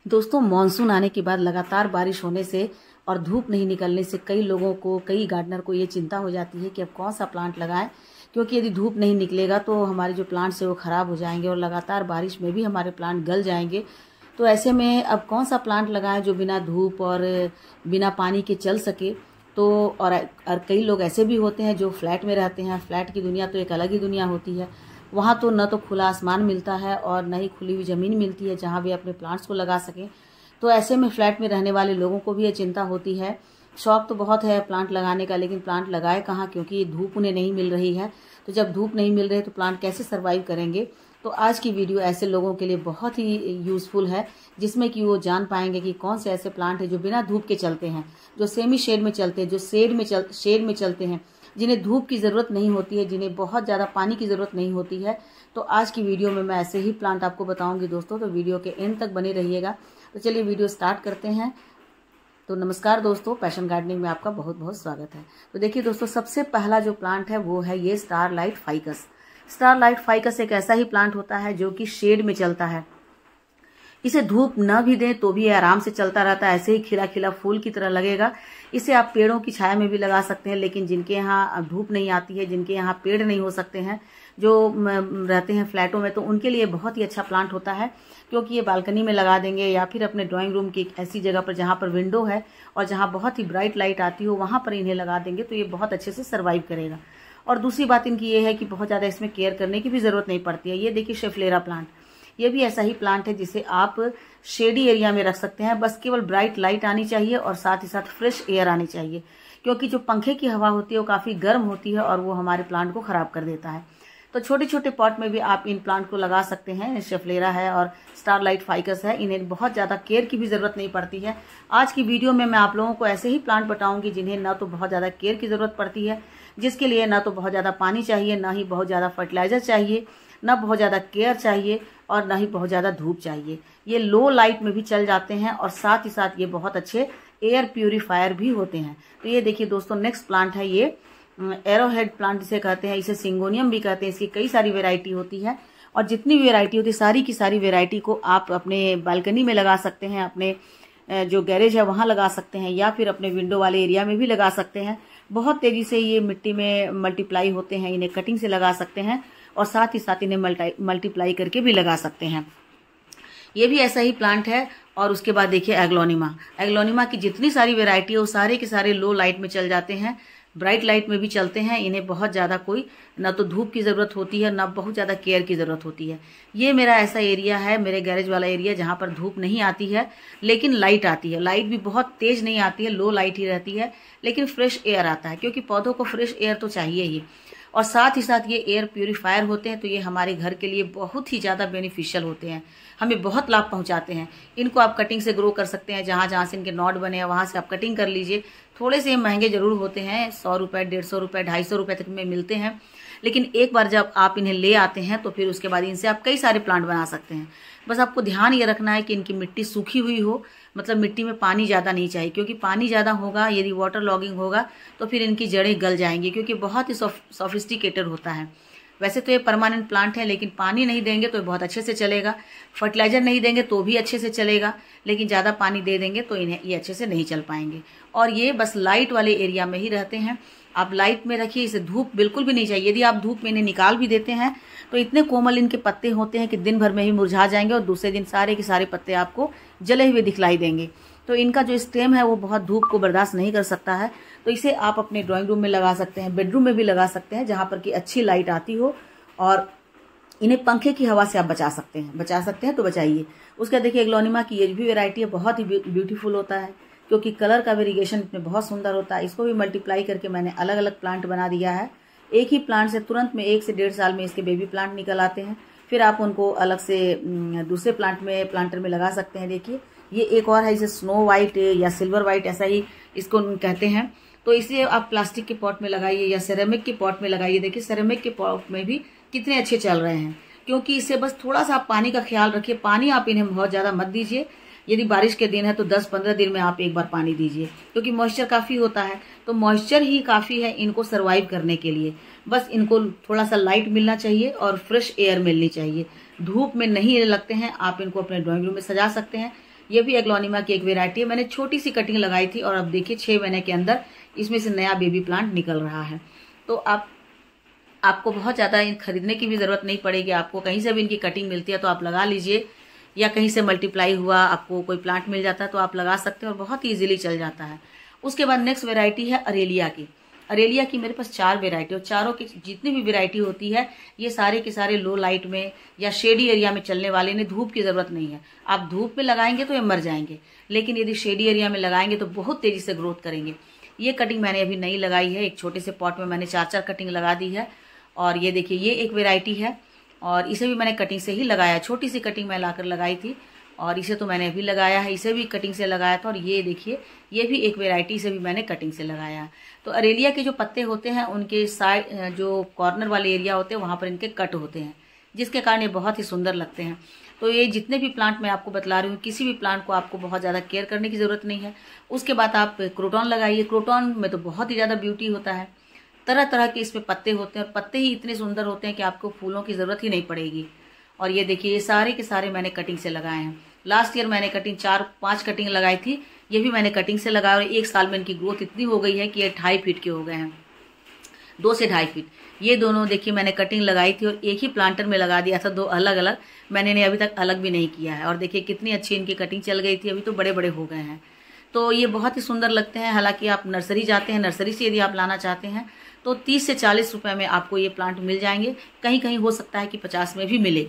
दोस्तों, मानसून आने के बाद लगातार बारिश होने से और धूप नहीं निकलने से कई लोगों को, कई गार्डनर को ये चिंता हो जाती है कि अब कौन सा प्लांट लगाएं, क्योंकि यदि धूप नहीं निकलेगा तो हमारे जो प्लांट्स है वो ख़राब हो जाएंगे और लगातार बारिश में भी हमारे प्लांट गल जाएंगे। तो ऐसे में अब कौन सा प्लांट लगाएं जो बिना धूप और बिना पानी के चल सके। तो और कई लोग ऐसे भी होते हैं जो फ्लैट में रहते हैं। फ्लैट की दुनिया तो एक अलग ही दुनिया होती है। वहाँ तो न तो खुला आसमान मिलता है और न ही खुली हुई ज़मीन मिलती है जहाँ वे अपने प्लांट्स को लगा सकें। तो ऐसे में फ्लैट में रहने वाले लोगों को भी ये चिंता होती है। शौक तो बहुत है प्लांट लगाने का, लेकिन प्लांट लगाए कहाँ, क्योंकि धूप उन्हें नहीं मिल रही है। तो जब धूप नहीं मिल रही तो प्लांट कैसे सर्वाइव करेंगे। तो आज की वीडियो ऐसे लोगों के लिए बहुत ही यूज़फुल है, जिसमें कि वो जान पाएंगे कि कौन से ऐसे प्लांट हैं जो बिना धूप के चलते हैं, जो सेमी शेड में चलते हैं, जो शेड में चलते हैं, जिन्हें धूप की ज़रूरत नहीं होती है, जिन्हें बहुत ज़्यादा पानी की ज़रूरत नहीं होती है। तो आज की वीडियो में मैं ऐसे ही प्लांट आपको बताऊंगी दोस्तों, तो वीडियो के एंड तक बने रहिएगा। तो चलिए वीडियो स्टार्ट करते हैं। तो नमस्कार दोस्तों, पैशन गार्डनिंग में आपका बहुत बहुत स्वागत है। तो देखिए दोस्तों, सबसे पहला जो प्लांट है वो है ये स्टारलाइट फाइकस। स्टारलाइट फाइकस एक ऐसा ही प्लांट होता है जो कि शेड में चलता है। इसे धूप न भी दें तो भी ये आराम से चलता रहता है, ऐसे ही खिला खिला फूल की तरह लगेगा। इसे आप पेड़ों की छाया में भी लगा सकते हैं, लेकिन जिनके यहाँ धूप नहीं आती है, जिनके यहाँ पेड़ नहीं हो सकते हैं, जो रहते हैं फ्लैटों में, तो उनके लिए बहुत ही अच्छा प्लांट होता है। क्योंकि ये बालकनी में लगा देंगे या फिर अपने ड्राइंग रूम की ऐसी जगह पर जहाँ पर विंडो है और जहाँ बहुत ही ब्राइट लाइट आती हो, वहाँ पर इन्हें लगा देंगे तो ये बहुत अच्छे से सर्वाइव करेगा। और दूसरी बात इनकी ये है कि बहुत ज़्यादा इसमें केयर करने की भी ज़रूरत नहीं पड़ती है। ये देखिए शेफलेरा प्लांट, ये भी ऐसा ही प्लांट है जिसे आप शेडी एरिया में रख सकते हैं। बस केवल ब्राइट लाइट आनी चाहिए और साथ ही साथ फ्रेश एयर आनी चाहिए, क्योंकि जो पंखे की हवा होती है वो काफ़ी गर्म होती है और वो हमारे प्लांट को ख़राब कर देता है। तो छोटे छोटे पॉट में भी आप इन प्लांट को लगा सकते हैं। शेफलेरा है और स्टारलाइट फाइकस है, इन्हें बहुत ज़्यादा केयर की भी ज़रूरत नहीं पड़ती है। आज की वीडियो में मैं आप लोगों को ऐसे ही प्लांट बताऊंगी जिन्हें ना तो बहुत ज़्यादा केयर की ज़रूरत पड़ती है, जिसके लिए ना तो बहुत ज़्यादा पानी चाहिए, ना ही बहुत ज़्यादा फर्टिलाइजर चाहिए, ना बहुत ज़्यादा केयर चाहिए और ना ही बहुत ज़्यादा धूप चाहिए। ये लो लाइट में भी चल जाते हैं और साथ ही साथ ये बहुत अच्छे एयर प्यूरीफायर भी होते हैं। तो ये देखिए दोस्तों, नेक्स्ट प्लांट है ये एरोहेड प्लांट जिसे कहते हैं। इसे सिंगोनियम भी कहते हैं। इसकी कई सारी वेराइटी होती है और जितनी वेराइटी होती है सारी की सारी वेराइटी को आप अपने बालकनी में लगा सकते हैं, अपने जो गैरेज है वहाँ लगा सकते हैं, या फिर अपने विंडो वाले एरिया में भी लगा सकते हैं। बहुत तेज़ी से ये मिट्टी में मल्टीप्लाई होते हैं। इन्हें कटिंग से लगा सकते हैं और साथ ही साथ इन्हें मल्टीप्लाई करके भी लगा सकते हैं। ये भी ऐसा ही प्लांट है। और उसके बाद देखिए एग्लोनिमा की जितनी सारी वेराइटी है वो सारे के सारे लो लाइट में चल जाते हैं, ब्राइट लाइट में भी चलते हैं। इन्हें बहुत ज़्यादा कोई ना तो धूप की ज़रूरत होती है, ना बहुत ज़्यादा केयर की ज़रूरत होती है। ये मेरा ऐसा एरिया है, मेरे गैरेज वाला एरिया, जहाँ पर धूप नहीं आती है लेकिन लाइट आती है। लाइट भी बहुत तेज़ नहीं आती है, लो लाइट ही रहती है, लेकिन फ्रेश एयर आता है, क्योंकि पौधों को फ्रेश एयर तो चाहिए ही। और साथ ही साथ ये एयर प्यूरीफायर होते हैं, तो ये हमारे घर के लिए बहुत ही ज़्यादा बेनिफिशियल होते हैं, हमें बहुत लाभ पहुंचाते हैं। इनको आप कटिंग से ग्रो कर सकते हैं। जहाँ जहाँ से इनके नॉड बने हैं वहाँ से आप कटिंग कर लीजिए। थोड़े से महंगे ज़रूर होते हैं, 100 रुपये, 150 रुपये, 250 रुपये तक में मिलते हैं, लेकिन एक बार जब आप इन्हें ले आते हैं तो फिर उसके बाद इनसे आप कई सारे प्लांट बना सकते हैं। बस आपको ध्यान ये रखना है कि इनकी मिट्टी सूखी हुई हो, मतलब मिट्टी में पानी ज़्यादा नहीं चाहिए, क्योंकि पानी ज़्यादा होगा, यदि वाटर लॉगिंग होगा तो फिर इनकी जड़ें गल जाएंगी, क्योंकि बहुत ही सोफिस्टिकेटेड होता है। वैसे तो ये परमानेंट प्लांट है, लेकिन पानी नहीं देंगे तो बहुत अच्छे से चलेगा, फर्टिलाइजर नहीं देंगे तो भी अच्छे से चलेगा, लेकिन ज़्यादा पानी दे देंगे तो इन्हें ये अच्छे से नहीं चल पाएंगे। और ये बस लाइट वाले एरिया में ही रहते हैं। आप लाइट में रखिए, इसे धूप बिल्कुल भी नहीं चाहिए। यदि आप धूप में इन्हें निकाल भी देते हैं तो इतने कोमल इनके पत्ते होते हैं कि दिन भर में ही मुरझा जाएंगे और दूसरे दिन सारे के सारे पत्ते आपको जले हुए दिखलाई देंगे। तो इनका जो स्टेम है वो बहुत धूप को बर्दाश्त नहीं कर सकता है। तो इसे आप अपने ड्राइंग रूम में लगा सकते हैं, बेडरूम में भी लगा सकते हैं, जहाँ पर कि अच्छी लाइट आती हो। और इन्हें पंखे की हवा से आप बचा सकते हैं तो बचाइए। उसका देखिए एग्लोनिमा की ये भी वेराइटी है, बहुत ही ब्यूटीफुल होता है, क्योंकि कलर का वेरिएशन इसमें बहुत सुंदर होता है। इसको भी मल्टीप्लाई करके मैंने अलग अलग प्लांट बना दिया है। एक ही प्लांट से तुरंत में 1 से 1.5 साल में इसके बेबी प्लांट निकल आते हैं। फिर आप उनको अलग से दूसरे प्लांटर में लगा सकते हैं। देखिए ये एक और है, इसे स्नो वाइट या सिल्वर वाइट ऐसा ही इसको कहते हैं। तो इसे आप प्लास्टिक के पॉट में लगाइए या सेरेमिक के पॉट में लगाइए। देखिए सेरेमिक के पॉट में भी कितने अच्छे चल रहे हैं, क्योंकि इससे बस थोड़ा सा आप पानी का ख्याल रखिए। पानी आप इन्हें बहुत ज़्यादा मत दीजिए। यदि बारिश के दिन है तो 10-15 दिन में आप एक बार पानी दीजिए, क्योंकि मॉइस्चर काफ़ी होता है। तो मॉइस्चर ही काफ़ी है इनको सर्वाइव करने के लिए। बस इनको थोड़ा सा लाइट मिलना चाहिए और फ्रेश एयर मिलनी चाहिए। धूप में नहीं लगते हैं। आप इनको अपने ड्राइंग रूम में सजा सकते हैं, ये भी एग्लोनिमा की एक वेराइटी है। मैंने छोटी सी कटिंग लगाई थी और अब देखिए 6 महीने के अंदर इसमें से नया बेबी प्लांट निकल रहा है। तो आपको बहुत ज़्यादा खरीदने की भी ज़रूरत नहीं पड़ेगी। आपको कहीं से भी इनकी कटिंग मिलती है तो आप लगा लीजिए, या कहीं से मल्टीप्लाई हुआ आपको कोई प्लांट मिल जाता है तो आप लगा सकते हैं और बहुत ही ईजिली चल जाता है। उसके बाद नेक्स्ट वेराइटी है अरेलिया की। अरेलिया की मेरे पास 4 वेराइटी, और चारों की जितनी भी वेराइटी होती है ये सारे के सारे लो लाइट में या शेडी एरिया में चलने वाले, इन्हें धूप की ज़रूरत नहीं है। आप धूप में लगाएंगे तो ये मर जाएंगे, लेकिन यदि शेडी एरिया में लगाएंगे तो बहुत तेज़ी से ग्रोथ करेंगे। ये कटिंग मैंने अभी नहीं लगाई है, एक छोटे से पॉट में मैंने 4-4 कटिंग लगा दी है। और ये देखिए ये एक वेराइटी है और इसे भी मैंने कटिंग से ही लगाया, छोटी सी कटिंग मैं लाकर लगाई थी और इसे तो मैंने अभी लगाया है, इसे भी कटिंग से लगाया था। और ये देखिए ये भी एक वेराइटी से भी मैंने कटिंग से लगाया। तो अरेलिया के जो पत्ते होते हैं उनके साइड जो कॉर्नर वाले एरिया होते हैं वहाँ पर इनके कट होते हैं, जिसके कारण ये बहुत ही सुंदर लगते हैं। तो ये जितने भी प्लांट मैं आपको बतला रही हूँ, किसी भी प्लांट को आपको बहुत ज़्यादा केयर करने की ज़रूरत नहीं है। उसके बाद आप क्रोटॉन लगाइए। क्रोटॉन में तो बहुत ही ज़्यादा ब्यूटी होता है, तरह तरह के इसमें पत्ते होते हैं और पत्ते ही इतने सुंदर होते हैं कि आपको फूलों की ज़रूरत ही नहीं पड़ेगी। और ये देखिए ये सारे के सारे मैंने कटिंग से लगाए हैं। लास्ट ईयर मैंने कटिंग 4-5 कटिंग लगाई थी, ये भी मैंने कटिंग से लगाया और 1 साल में इनकी ग्रोथ इतनी हो गई है कि ये 2.5 फीट के हो गए हैं, 2 से 2.5 फीट। ये दोनों देखिए मैंने कटिंग लगाई थी और एक ही प्लांटर में लगा दिया था, 2 अलग अलग। मैंने इन्हें अभी तक अलग भी नहीं किया है और देखिए कितनी अच्छी इनकी कटिंग चल गई थी, अभी तो बड़े बड़े हो गए हैं। तो ये बहुत ही सुंदर लगते हैं। हालांकि आप नर्सरी जाते हैं, नर्सरी से यदि आप लाना चाहते हैं तो 30 से 40 रुपए में आपको ये प्लांट मिल जाएंगे। कहीं कहीं हो सकता है कि 50 में भी मिले।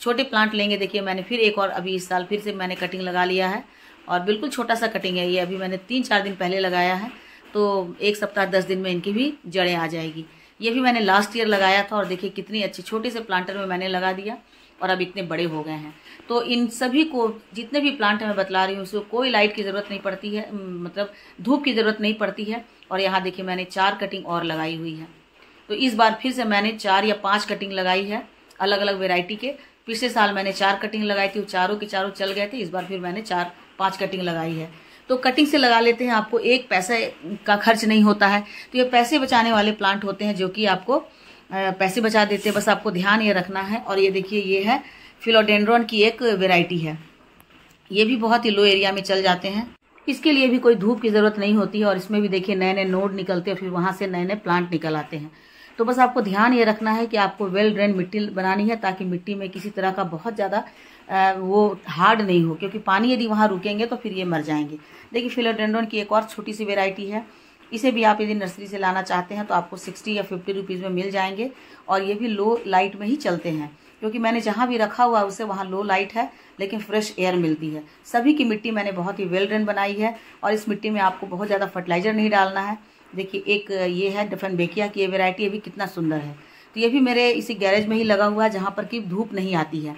छोटे प्लांट लेंगे। देखिए मैंने फिर एक और अभी इस साल फिर से मैंने कटिंग लगा लिया है और बिल्कुल छोटा सा कटिंग है ये, अभी मैंने 3-4 दिन पहले लगाया है। तो 1 सप्ताह 10 दिन में इनकी भी जड़ें आ जाएगी। ये भी मैंने लास्ट ईयर लगाया था और देखिए कितनी अच्छी छोटे से प्लांटर में मैंने लगा दिया और अब इतने बड़े हो गए हैं। तो इन सभी को जितने भी प्लांट मैं बतला रही हूँ उसको कोई लाइट की ज़रूरत नहीं पड़ती है, मतलब धूप की ज़रूरत नहीं पड़ती है। और यहाँ देखिए मैंने 4 कटिंग और लगाई हुई है। तो इस बार फिर से मैंने 4 या 5 कटिंग लगाई है अलग अलग वेराइटी के। पिछले साल मैंने 4 कटिंग लगाई थी, चारों के चारों चल गए थे। इस बार फिर मैंने 4-5 कटिंग लगाई है। तो कटिंग से लगा लेते हैं, आपको एक पैसे का खर्च नहीं होता है। तो ये पैसे बचाने वाले प्लांट होते हैं जो कि आपको पैसे बचा देते हैं, बस आपको ध्यान ये रखना है। और ये देखिए ये है फिलोडेंड्रॉन की एक वेराइटी है, ये भी बहुत ही लो एरिया में चल जाते हैं। इसके लिए भी कोई धूप की ज़रूरत नहीं होती है और इसमें भी देखिए नए नए नोड निकलते हैं, फिर वहाँ से नए नए प्लांट निकल आते हैं। तो बस आपको ध्यान ये रखना है कि आपको वेल ड्रेन मिट्टी बनानी है ताकि मिट्टी में किसी तरह का बहुत ज़्यादा वो हार्ड नहीं हो, क्योंकि पानी यदि वहाँ रुकेंगे तो फिर ये मर जाएंगे। देखिए फिलोडेंड्रॉन की एक और छोटी सी वेराइटी है, इसे भी आप यदि नर्सरी से लाना चाहते हैं तो आपको 60 या 50 रुपीज़ में मिल जाएंगे। और ये भी लो लाइट में ही चलते हैं, क्योंकि मैंने जहाँ भी रखा हुआ उसे वहाँ लो लाइट है लेकिन फ्रेश एयर मिलती है। सभी की मिट्टी मैंने बहुत ही वेल ड्रेन बनाई है और इस मिट्टी में आपको बहुत ज़्यादा फर्टिलाइजर नहीं डालना है। देखिए एक ये है डिफेनबेकिया की ये वेराइटी, ये भी कितना सुंदर है। तो ये भी मेरे इसी गैरेज में ही लगा हुआ है जहाँ पर कि धूप नहीं आती है।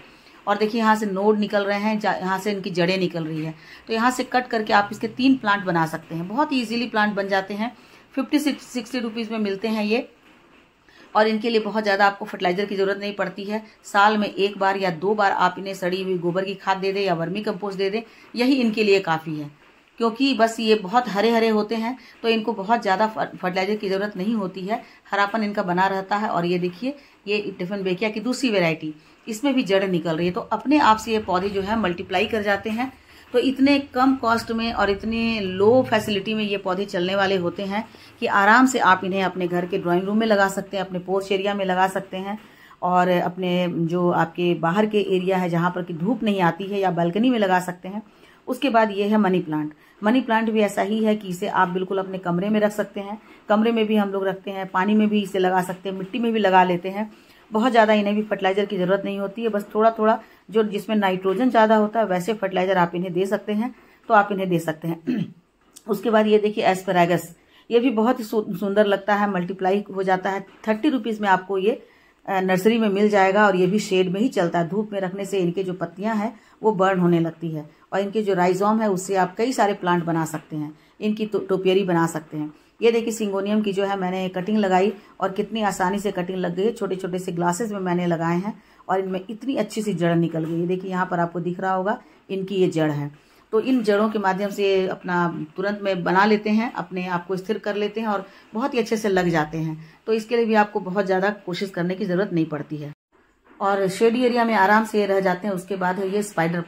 और देखिए यहाँ से नोड निकल रहे हैं, यहाँ से इनकी जड़ें निकल रही है। तो यहाँ से कट करके आप इसके 3 प्लांट बना सकते हैं, बहुत ही ईजिली प्लांट बन जाते हैं। 50-60 रुपीज़ में मिलते हैं ये। और इनके लिए बहुत ज़्यादा आपको फर्टिलाइजर की ज़रूरत नहीं पड़ती है। साल में 1 बार या 2 बार आप इन्हें सड़ी हुई गोबर की खाद दे दें या वर्मी कंपोस्ट दे दें, यही इनके लिए काफ़ी है। क्योंकि बस ये बहुत हरे हरे होते हैं तो इनको बहुत ज़्यादा फर्टिलाइजर की ज़रूरत नहीं होती है, हरापन इनका बना रहता है। और ये देखिए ये डिफेनबेकिया की दूसरी वेराइटी, इसमें भी जड़ निकल रही है। तो अपने आप से ये पौधे जो है मल्टीप्लाई कर जाते हैं। तो इतने कम कॉस्ट में और इतने लो फैसिलिटी में ये पौधे चलने वाले होते हैं कि आराम से आप इन्हें अपने घर के ड्राइंग रूम में लगा सकते हैं, अपने पोर्च एरिया में लगा सकते हैं और अपने जो आपके बाहर के एरिया है जहाँ पर कि धूप नहीं आती है या बालकनी में लगा सकते हैं। उसके बाद ये है मनी प्लांट। मनी प्लांट भी ऐसा ही है कि इसे आप बिल्कुल अपने कमरे में रख सकते हैं, कमरे में भी हम लोग रखते हैं, पानी में भी इसे लगा सकते हैं, मिट्टी में भी लगा लेते हैं। बहुत ज़्यादा इन्हें भी फर्टिलाइजर की ज़रूरत नहीं होती है, बस थोड़ा थोड़ा जो जिसमें नाइट्रोजन ज़्यादा होता है वैसे फर्टिलाइजर आप इन्हें दे सकते हैं, तो आप इन्हें दे सकते हैं। उसके बाद ये देखिए एस्पैरागस, ये भी बहुत ही सुंदर लगता है, मल्टीप्लाई हो जाता है। 30 रुपीज़ में आपको ये नर्सरी में मिल जाएगा और ये भी शेड में ही चलता है। धूप में रखने से इनके जो पत्तियां हैं वो बर्न होने लगती है और इनके जो राइजोम है उससे आप कई सारे प्लांट बना सकते हैं, इनकी टोपियरी बना सकते हैं। ये देखिए सिंगोनियम की जो है मैंने कटिंग लगाई और कितनी आसानी से कटिंग लग गई है। छोटे छोटे से ग्लासेस में मैंने लगाए हैं और इनमें इतनी अच्छी सी जड़ निकल गई है। देखिए यहाँ पर आपको दिख रहा होगा इनकी ये जड़ है। तो इन जड़ों के माध्यम से अपना तुरंत में बना लेते हैं, अपने आप को स्थिर कर लेते हैं और बहुत ही अच्छे से लग जाते हैं। तो इसके लिए भी आपको बहुत ज़्यादा कोशिश करने की ज़रूरत नहीं पड़ती है और शेडी एरिया में आराम से रह जाते हैं। उसके बाद है ये स्पाइडर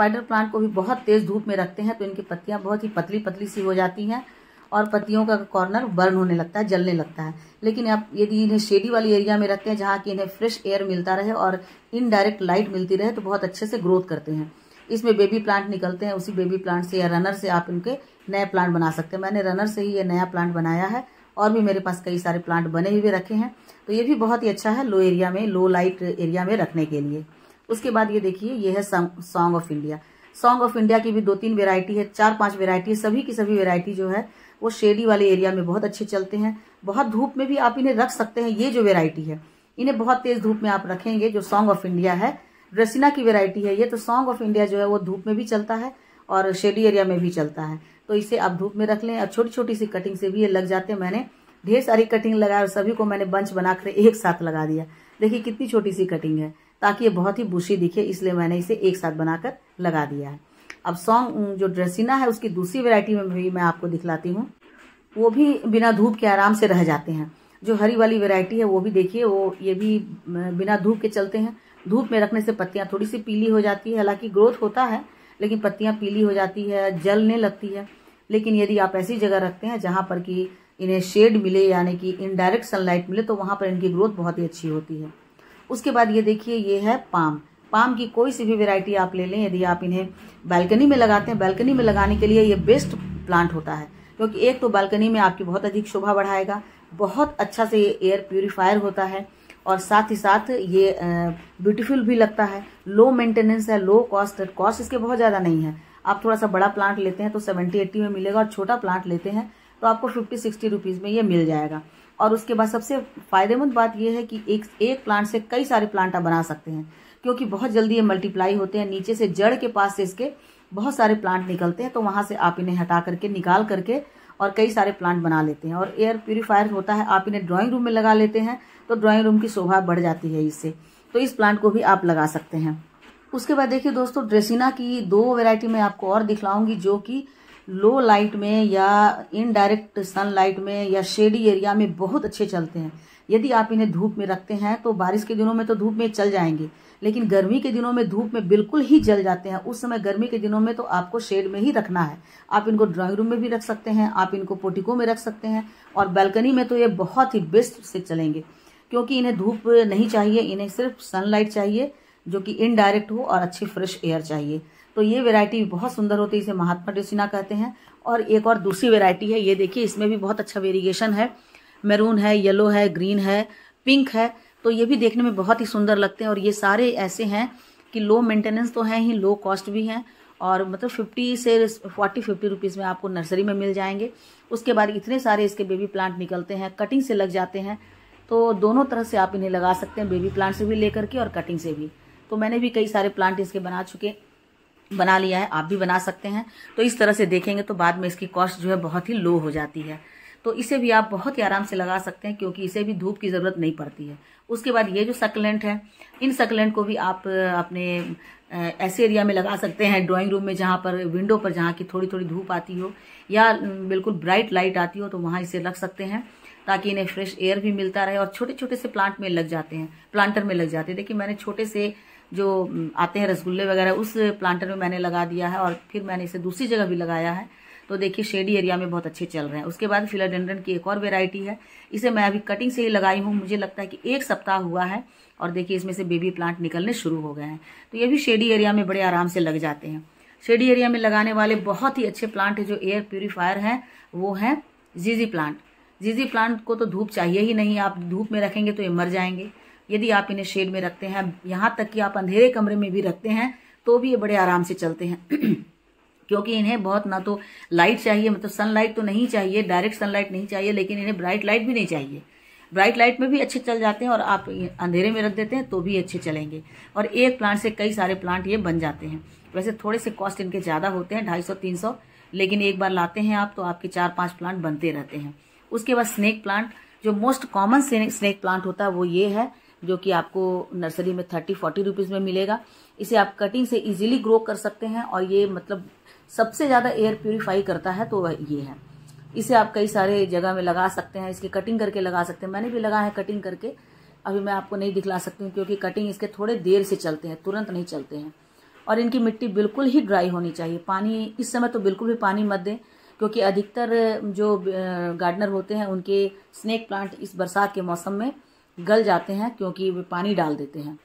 स्पाइडर प्लांट को भी बहुत तेज धूप में रखते हैं तो इनकी पत्तियां बहुत ही पतली पतली सी हो जाती हैं और पत्तियों का कॉर्नर बर्न होने लगता है, जलने लगता है। लेकिन आप यदि इन्हें शेडी वाली एरिया में रखते हैं जहाँ की इन्हें फ्रेश एयर मिलता रहे और इनडायरेक्ट लाइट मिलती रहे तो बहुत अच्छे से ग्रोथ करते हैं। इसमें बेबी प्लांट निकलते हैं, उसी बेबी प्लांट से या रनर से आप इनके नए प्लांट बना सकते हैं। मैंने रनर से ही ये नया प्लांट बनाया है और भी मेरे पास कई सारे प्लांट बने हुए रखे हैं। तो ये भी बहुत ही अच्छा है लो एरिया में, लो लाइट एरिया में रखने के लिए। उसके बाद ये देखिए, ये है song of India. Song of India की भी 2-3 वेराइटी है, 4-5 वेराइटी है। सभी की सभी वेराइटी जो है वो शेडी वाले एरिया में बहुत अच्छे चलते हैं। बहुत धूप में भी आप इन्हें रख सकते हैं। ये जो वेराइटी है इन्हें बहुत तेज धूप में आप रखेंगे, जो सॉन्ग ऑफ इंडिया है, ड्रेसिना की वेराइटी है ये। तो सॉन्ग ऑफ इंडिया जो है वो धूप में भी चलता है और शेडी एरिया में भी चलता है। तो इसे आप धूप में रख लें और छोटी छोटी सी कटिंग से भी ये लग जाते हैं। मैंने ढेर सारी कटिंग लगाया और सभी को मैंने बंच बनाकर एक साथ लगा दिया। देखिए कितनी छोटी सी कटिंग है, ताकि ये बहुत ही बुशी दिखे, इसलिए मैंने इसे एक साथ बनाकर लगा दिया है। अब सॉन्ग जो ड्रेसिना है उसकी दूसरी वेराइटी में भी मैं आपको दिखलाती हूँ। वो भी बिना धूप के आराम से रह जाते हैं। जो हरी वाली वैरायटी है वो भी देखिए, वो ये भी बिना धूप के चलते हैं। धूप में रखने से पत्तियां थोड़ी सी पीली हो जाती है, हालांकि ग्रोथ होता है लेकिन पत्तियां पीली हो जाती है, जलने लगती है। लेकिन यदि आप ऐसी जगह रखते हैं जहां पर कि इन्हें शेड मिले, यानी कि इनडायरेक्ट सनलाइट मिले, तो वहां पर इनकी ग्रोथ बहुत ही अच्छी होती है। उसके बाद ये देखिए, ये है पाम। पाम की कोई सी भी वेराइटी आप ले लें, यदि आप इन्हें बालकनी में लगाते हैं, बालकनी में लगाने के लिए ये बेस्ट प्लांट होता है, क्योंकि एक तो बालकनी में आपकी बहुत अधिक शोभा बढ़ाएगा, बहुत अच्छा से ये एयर प्यूरिफायर होता है और साथ ही साथ ये ब्यूटीफुल भी लगता है। लो मेंटेनेंस है, लो कॉस्ट इसके बहुत ज़्यादा नहीं है। आप थोड़ा सा बड़ा प्लांट लेते हैं तो 70-80 में मिलेगा और छोटा प्लांट लेते हैं तो आपको 50-60 रुपीज़ में ये मिल जाएगा। और उसके बाद सबसे फायदेमंद बात यह है कि एक प्लांट से कई सारे प्लांट आप बना सकते हैं, क्योंकि बहुत जल्दी ये मल्टीप्लाई होते हैं। नीचे से जड़ के पास से इसके बहुत सारे प्लांट निकलते हैं, तो वहां से आप इन्हें हटा करके, निकाल करके और कई सारे प्लांट बना लेते हैं। और एयर प्यूरिफायर होता है, आप इन्हें ड्राइंग रूम में लगा लेते हैं तो ड्राइंग रूम की शोभा बढ़ जाती है इससे। तो इस प्लांट को भी आप लगा सकते हैं। उसके बाद देखिए दोस्तों, ड्रेसिना की 2 वैरायटी मैं आपको और दिखलाऊंगी, जो कि लो लाइट में या इनडायरेक्ट सनलाइट में या शेडी एरिया में बहुत अच्छे चलते हैं। यदि आप इन्हें धूप में रखते हैं तो बारिश के दिनों में तो धूप में चल जाएंगे, लेकिन गर्मी के दिनों में धूप में बिल्कुल ही जल जाते हैं। उस समय गर्मी के दिनों में तो आपको शेड में ही रखना है। आप इनको ड्राइंग रूम में भी रख सकते हैं, आप इनको पोर्टिको में रख सकते हैं, और बालकनी में तो ये बहुत ही बेस्ट से चलेंगे, क्योंकि इन्हें धूप नहीं चाहिए, इन्हें सिर्फ सनलाइट चाहिए जो कि इनडायरेक्ट हो और अच्छी फ्रेश एयर चाहिए। तो ये वैरायटी बहुत सुंदर होती है, इसे महात्मा ड्रेसिना कहते हैं। और एक और दूसरी वैरायटी है, ये देखिए, इसमें भी बहुत अच्छा वेरिएशन है। मैरून है, येलो है, ग्रीन है, पिंक है। तो ये भी देखने में बहुत ही सुंदर लगते हैं। और ये सारे ऐसे हैं कि लो मेंटेनेंस तो हैं ही, लो कॉस्ट भी हैं, और मतलब 50 से 40-50 रुपीज़ में आपको नर्सरी में मिल जाएंगे। उसके बाद इतने सारे इसके बेबी प्लांट निकलते हैं, कटिंग से लग जाते हैं। तो दोनों तरह से आप इन्हें लगा सकते हैं, बेबी प्लांट से भी लेकर के और कटिंग से भी। तो मैंने भी कई सारे प्लांट इसके बना लिया है, आप भी बना सकते हैं। तो इस तरह से देखेंगे तो बाद में इसकी कॉस्ट जो है बहुत ही लो हो जाती है। तो इसे भी आप बहुत ही आराम से लगा सकते हैं, क्योंकि इसे भी धूप की ज़रूरत नहीं पड़ती है। उसके बाद ये जो सक्लेंट है, इन सक्लेंट को भी आप अपने ऐसे एरिया में लगा सकते हैं, ड्राइंग रूम में, जहाँ पर विंडो पर जहाँ की थोड़ी थोड़ी धूप आती हो या बिल्कुल ब्राइट लाइट आती हो, तो वहाँ इसे रख सकते हैं, ताकि इन्हें फ्रेश एयर भी मिलता रहे। और छोटे छोटे से प्लांट में लग जाते हैं, प्लांटर में लग जाते हैं। देखिए, मैंने छोटे से जो आते हैं रसगुल्ले वगैरह, उस प्लांटर में मैंने लगा दिया है, और फिर मैंने इसे दूसरी जगह भी लगाया है। तो देखिए, शेडी एरिया में बहुत अच्छे चल रहे हैं। उसके बाद फिलोडेंड्रन की एक और वेराइटी है, इसे मैं अभी कटिंग से ही लगाई हूँ। मुझे लगता है कि 1 सप्ताह हुआ है, और देखिए इसमें से बेबी प्लांट निकलने शुरू हो गए हैं। तो ये भी शेडी एरिया में बड़े आराम से लग जाते हैं। शेडी एरिया में लगाने वाले बहुत ही अच्छे प्लांट है जो एयर प्यूरिफायर हैं, वो है जीजी प्लांट। जीजी प्लांट को तो धूप चाहिए ही नहीं, आप धूप में रखेंगे तो ये मर जाएंगे। यदि आप इन्हें शेड में रखते हैं, यहाँ तक कि आप अंधेरे कमरे में भी रखते हैं, तो भी ये बड़े आराम से चलते हैं क्योंकि इन्हें बहुत ना तो लाइट चाहिए, मतलब सनलाइट तो नहीं चाहिए, डायरेक्ट सनलाइट नहीं चाहिए, लेकिन इन्हें ब्राइट लाइट भी नहीं चाहिए। ब्राइट लाइट में भी अच्छे चल जाते हैं, और आप अंधेरे में रख देते हैं तो भी अच्छे चलेंगे। और एक प्लांट से कई सारे प्लांट ये बन जाते हैं। वैसे थोड़े से कॉस्ट इनके ज़्यादा होते हैं, 250-300, लेकिन एक बार लाते हैं आप तो आपके 4-5 प्लांट बनते रहते हैं। उसके बाद स्नेक प्लांट, जो मोस्ट कॉमन स्नेक प्लांट होता है वो ये है, जो कि आपको नर्सरी में 30-40 रुपीज़ में मिलेगा। इसे आप कटिंग से इजीली ग्रो कर सकते हैं, और ये मतलब सबसे ज़्यादा एयर प्यूरिफाई करता है, तो ये है। इसे आप कई सारे जगह में लगा सकते हैं, इसकी कटिंग करके लगा सकते हैं। मैंने भी लगा है कटिंग करके, अभी मैं आपको नहीं दिखला सकती हूँ, क्योंकि कटिंग इसके थोड़े देर से चलते हैं, तुरंत नहीं चलते हैं। और इनकी मिट्टी बिल्कुल ही ड्राई होनी चाहिए। पानी इस समय तो बिल्कुल भी पानी मत दें, क्योंकि अधिकतर जो गार्डनर होते हैं उनके स्नेक प्लांट इस बरसात के मौसम में गल जाते हैं, क्योंकि वे पानी डाल देते हैं।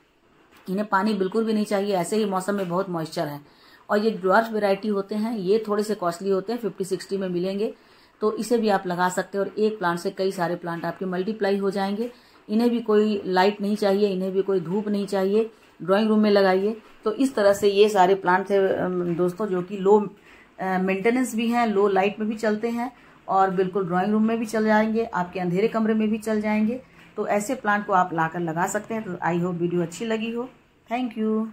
इन्हें पानी बिल्कुल भी नहीं चाहिए, ऐसे ही मौसम में बहुत मॉइस्चर है। और ये ड्वार्फ वैरायटी होते हैं, ये थोड़े से कॉस्टली होते हैं, 50-60 में मिलेंगे, तो इसे भी आप लगा सकते हैं और एक प्लांट से कई सारे प्लांट आपके मल्टीप्लाई हो जाएंगे। इन्हें भी कोई लाइट नहीं चाहिए, इन्हें भी कोई धूप नहीं चाहिए, ड्राइंग रूम में लगाइए। तो इस तरह से ये सारे प्लांट थे दोस्तों, जो कि लो मेंटेनेंस भी हैं, लो लाइट में भी चलते हैं और बिल्कुल ड्राइंग रूम में भी चल जाएंगे, आपके अंधेरे कमरे में भी चल जाएंगे। तो ऐसे प्लांट को आप लाकर लगा सकते हैं। तो आई होप वीडियो अच्छी लगी हो। Thank you.